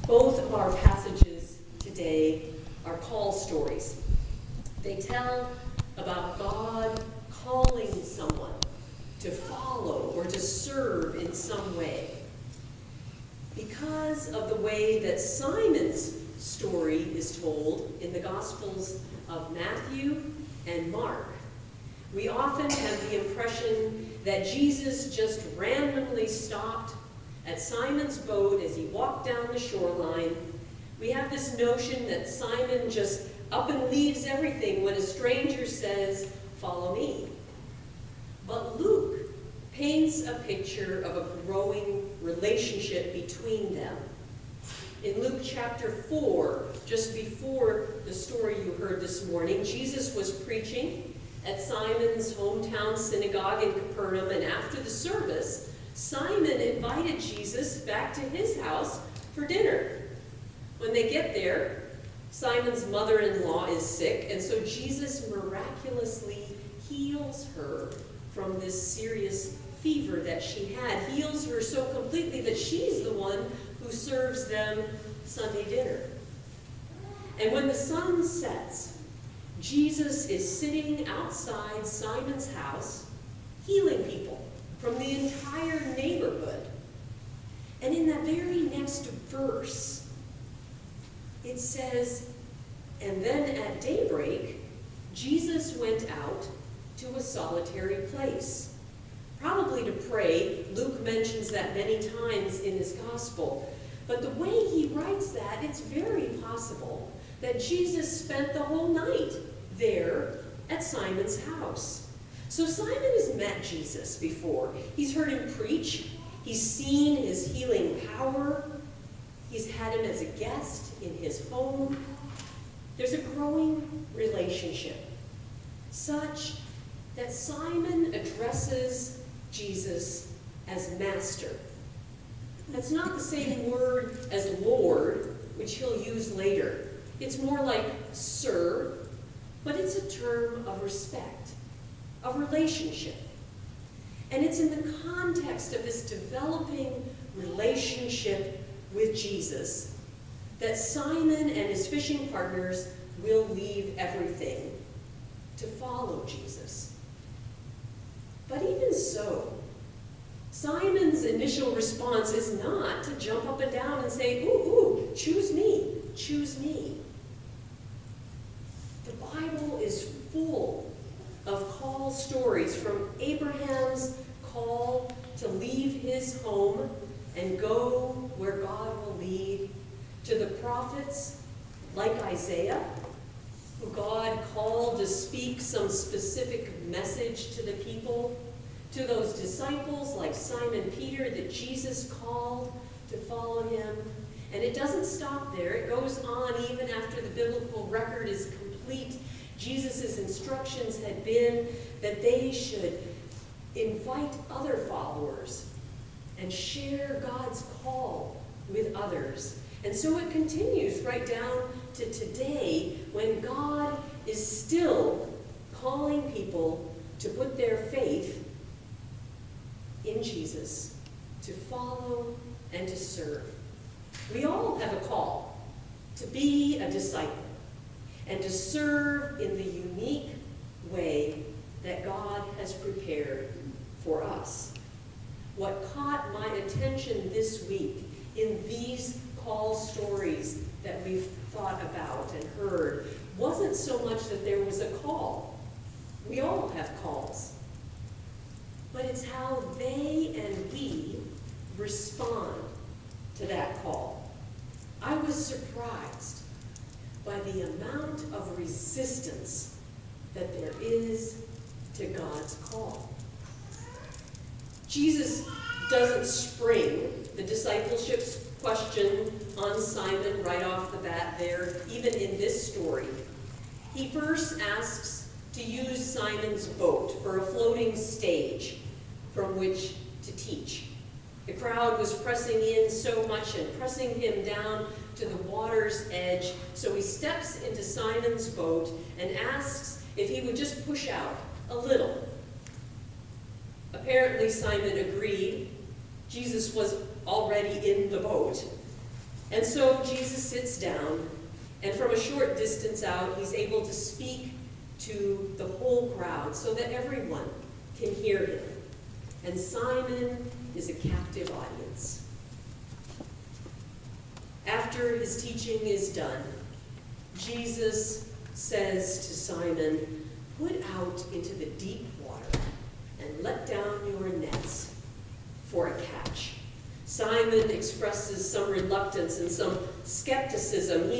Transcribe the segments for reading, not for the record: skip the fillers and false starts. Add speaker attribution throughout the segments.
Speaker 1: Both of our passages today are call stories. They tell about God calling someone to follow or to serve in some way. Because of the way that Simon's story is told in the Gospels of Matthew and Mark, we often have the impression that Jesus just randomly stopped at Simon's boat as he walked down the shoreline. We have this notion that Simon just up and leaves everything when a stranger says, "Follow me." But Luke paints a picture of a growing relationship between them. In Luke chapter 4, just before the story you heard this morning, Jesus was preaching at Simon's hometown synagogue in Capernaum, and after the service, Simon invited Jesus back to his house for dinner. When they get there, Simon's mother-in-law is sick, and so Jesus miraculously heals her from this serious fever that she had, heals her so completely that she's the one who serves them Sunday dinner. And when the sun sets, Jesus is sitting outside Simon's house, healing people from the entire neighborhood. And in that very next verse, it says, "And then at daybreak, Jesus went out to a solitary place." Probably to pray. Luke mentions that many times in his gospel. But the way he writes that, it's very possible that Jesus spent the whole night there at Simon's house. So Simon has met Jesus before. He's heard him preach. He's seen his healing power. He's had him as a guest in his home. There's a growing relationship, such that Simon addresses Jesus as Master. That's not the same word as Lord, which he'll use later. It's more like Sir, but it's a term of respect, of relationship. And it's in the context of this developing relationship with Jesus that Simon and his fishing partners will leave everything to follow Jesus. But even so, Simon's initial response is not to jump up and down and say, ooh, choose me, choose me. The Bible is full of call stories, from Abraham's call to leave his home and go where God will lead, to the prophets like Isaiah, who God called to speak some specific message to the people, to those disciples like Simon Peter that Jesus called to follow him. And it doesn't stop there. It goes on even after the biblical record is complete. Jesus' instructions had been that they should invite other followers and share God's call with others. And so it continues right down to today, when God is still calling people to put their faith in Jesus, to follow and to serve. We all have a call to be a disciple and to serve in the unique way that God has prepared for us. What caught my attention this week in these call stories that we've thought about and heard wasn't so much that there was a call. We all have calls. But it's how they and we respond to that call. I was surprised by the amount of resistance that there is to God's call. Jesus doesn't spring the discipleship's question on Simon right off the bat there, even in this story. He first asks to use Simon's boat for a floating stage from which to teach. The crowd was pressing in so much and pressing him down to the water's edge, so he steps into Simon's boat and asks if he would just push out a little. Apparently Simon agreed. Jesus was already in the boat. And so Jesus sits down, and from a short distance out, he's able to speak to the whole crowd so that everyone can hear him. And Simon is a captive audience. After his teaching is done, Jesus says to Simon, "Put out into the deep water and let down your nets for a catch." Simon expresses some reluctance and some skepticism.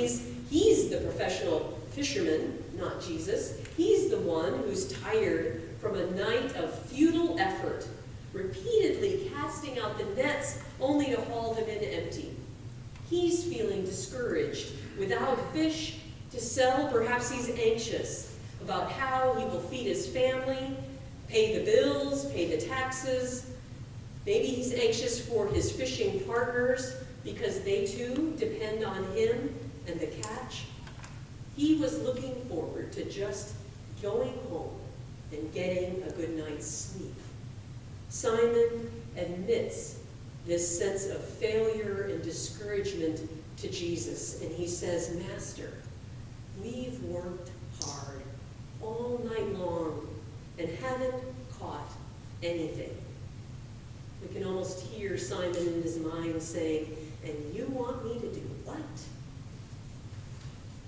Speaker 1: He's the professional fisherman, not Jesus. He's the one who's tired from a night of futile effort, repeatedly casting out the nets only to haul them in empty. He's feeling discouraged. Without fish to sell, perhaps he's anxious about how he will feed his family, pay the bills, pay the taxes. Maybe he's anxious for his fishing partners because they too depend on him and the catch. He was looking forward to just going home and getting a good night's sleep. Simon admits this sense of failure and discouragement to Jesus, and he says, "Master, we've worked hard all night long and haven't caught anything." We can almost hear Simon in his mind saying, "And you want me to do what?"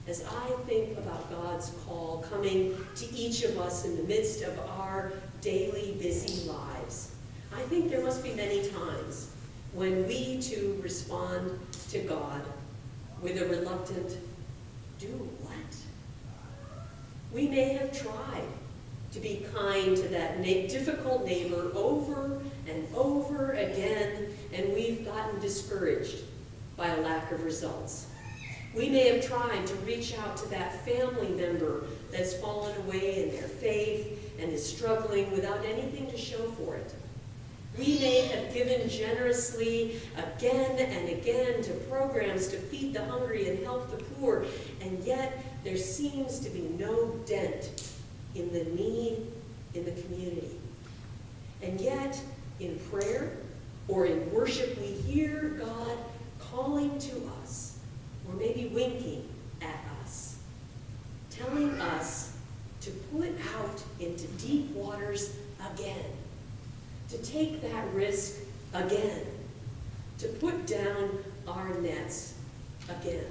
Speaker 1: As I think about God's call coming to each of us in the midst of our daily busy lives, I think there must be many times when we too respond to God with a reluctant, "Do what?" We may have tried to be kind to that difficult neighbor over and over again, and we've gotten discouraged by a lack of results. We may have tried to reach out to that family member that's fallen away in their faith and is struggling without anything to show for it. We may have given generously again and again to programs to feed the hungry and help the poor, and yet there seems to be no dent in the need in the community. And yet, in prayer or in worship, we hear God calling to us, or maybe winking at us, telling us to put out into deep waters again, to take that risk again, to put down our nets again.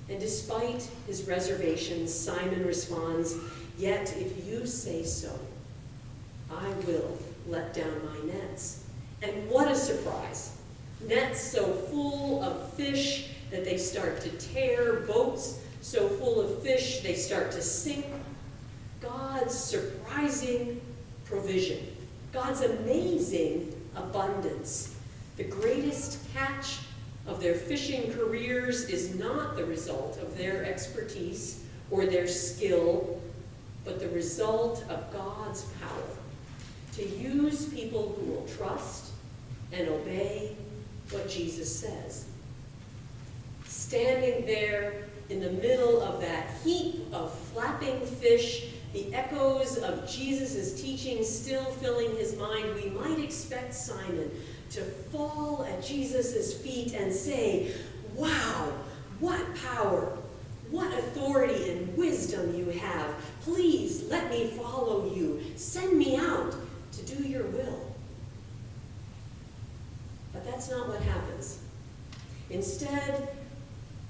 Speaker 1: And despite his reservations, Simon responds, "Yet if you say so, I will let down my nets." And what a surprise! Nets so full of fish that they start to tear, boats so full of fish they start to sink. God's surprising provision, God's amazing abundance. The greatest catch of their fishing careers is not the result of their expertise or their skill, but the result of God's power to use people who will trust and obey what Jesus says. Standing there in the middle of that heap of flapping fish, the echoes of Jesus' teaching still filling his mind, we might expect Simon to fall at Jesus' feet and say, "Wow, what power, what authority and wisdom you have. Please let me follow you. Send me out to do your will." But that's not what happens. Instead,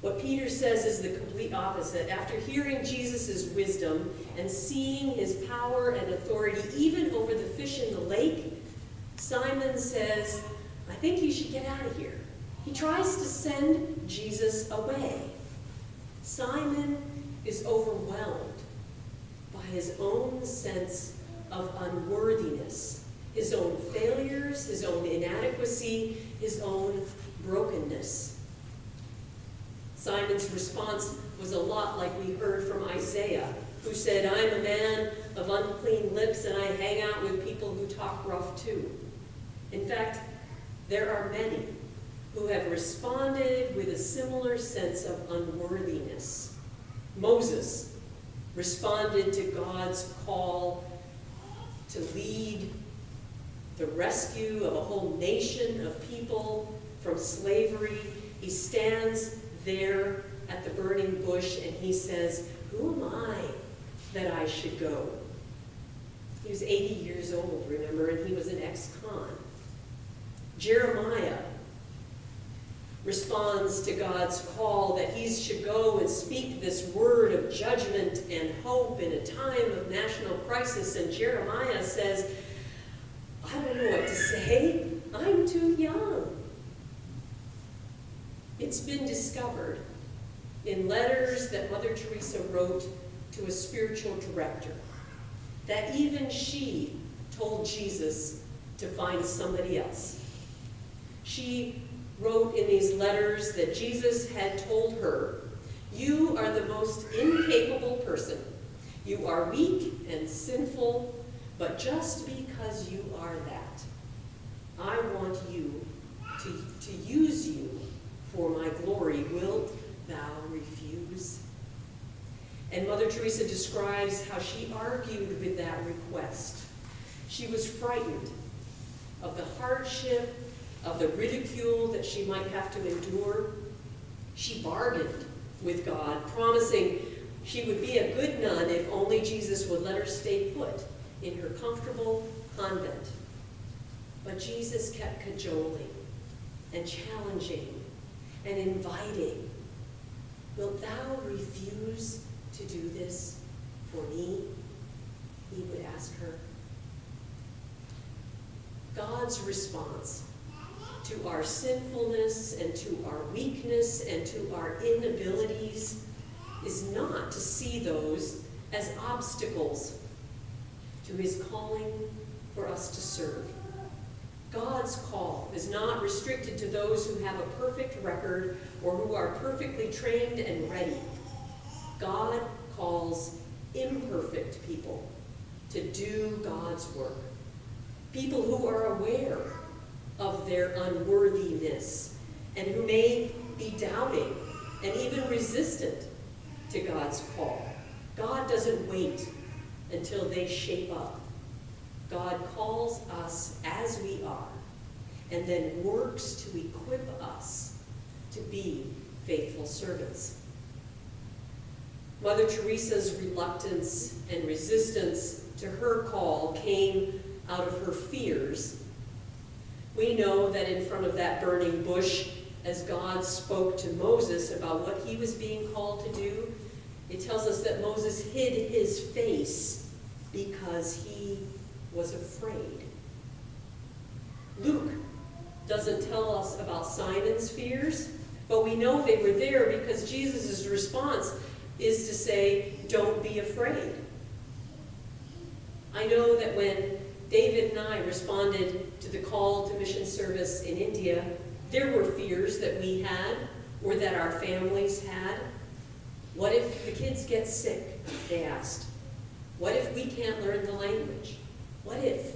Speaker 1: what Peter says is the complete opposite. After hearing Jesus' wisdom and seeing his power and authority even over the fish in the lake, Simon says, "I think you should get out of here." He tries to send Jesus away. Simon is overwhelmed by his own sense of unworthiness, his own failures, his own inadequacy, his own brokenness. Simon's response was a lot like we heard from Isaiah, who said, "I'm a man of unclean lips, and I hang out with people who talk rough too." In fact, there are many who have responded with a similar sense of unworthiness. Moses responded to God's call to lead the rescue of a whole nation of people from slavery. He stands there at the burning bush and he says, "Who am I that I should go?" He was 80 years old, remember, and he was an ex-con. Jeremiah responds to God's call that he should go and speak this word of judgment and hope in a time of national crisis. And Jeremiah says, "I don't know what to say. I'm too young." It's been discovered in letters that Mother Teresa wrote to a spiritual director that even she told Jesus to find somebody else. She wrote in these letters that Jesus had told her, "You are the most incapable person. You are weak and sinful, but just because you are that, I want you to use you for my glory. Wilt thou refuse?" And Mother Teresa describes how she argued with that request. She was frightened of the hardship, of the ridicule that she might have to endure. She bargained with God, promising she would be a good nun if only Jesus would let her stay put in her comfortable convent. But Jesus kept cajoling and challenging and inviting. "Wilt thou refuse to do this for me?" he would ask her. God's response to our sinfulness and to our weakness and to our inabilities is not to see those as obstacles to his calling for us to serve. God's call is not restricted to those who have a perfect record or who are perfectly trained and ready. God calls imperfect people to do God's work. People who are aware of their unworthiness and who may be doubting and even resistant to God's call. God doesn't wait until they shape up. God calls us as we are and then works to equip us to be faithful servants. Mother Teresa's reluctance and resistance to her call came out of her fears. We know that in front of that burning bush, as God spoke to Moses about what he was being called to do, it tells us that Moses hid his face because he was afraid. Luke doesn't tell us about Simon's fears, but we know they were there because Jesus' response is to say, "Don't be afraid." I know that when David and I responded to the call to mission service in India, there were fears that we had or that our families had. What if the kids get sick, they asked. What if we can't learn the language? What if?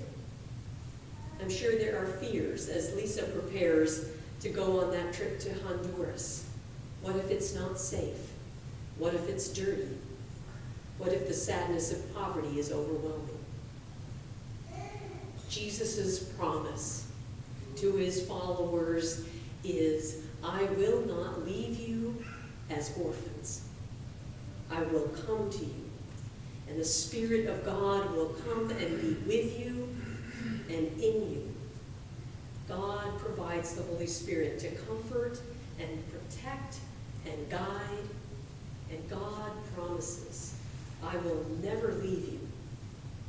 Speaker 1: I'm sure there are fears as Lisa prepares to go on that trip to Honduras. What if it's not safe? What if it's dirty? What if the sadness of poverty is overwhelming? Jesus' promise to his followers is, "I will not leave you as orphans. I will come to you, and the Spirit of God will come and be with you and in you." God provides the Holy Spirit to comfort and protect and guide, and God promises, "I will never leave you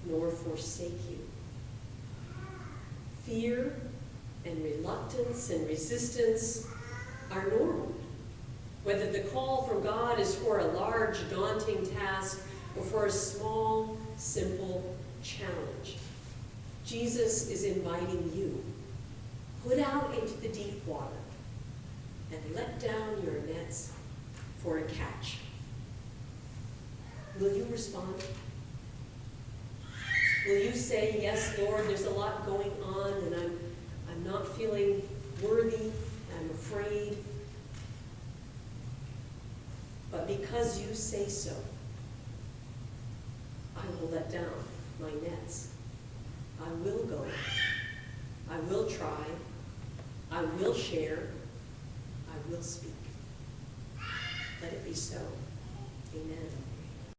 Speaker 1: nor forsake you." Fear and reluctance and resistance are normal. Whether the call from God is for a large, daunting task or for a small, simple challenge, Jesus is inviting you. Put out into the deep water and let down your nets for a catch. Will you respond? Will you say, "Yes, Lord, there's a lot going on and I'm not feeling worthy, I'm afraid. But because you say so, I will let down my nets. I will go I will try, I will share, I will speak. Let it be so. Amen.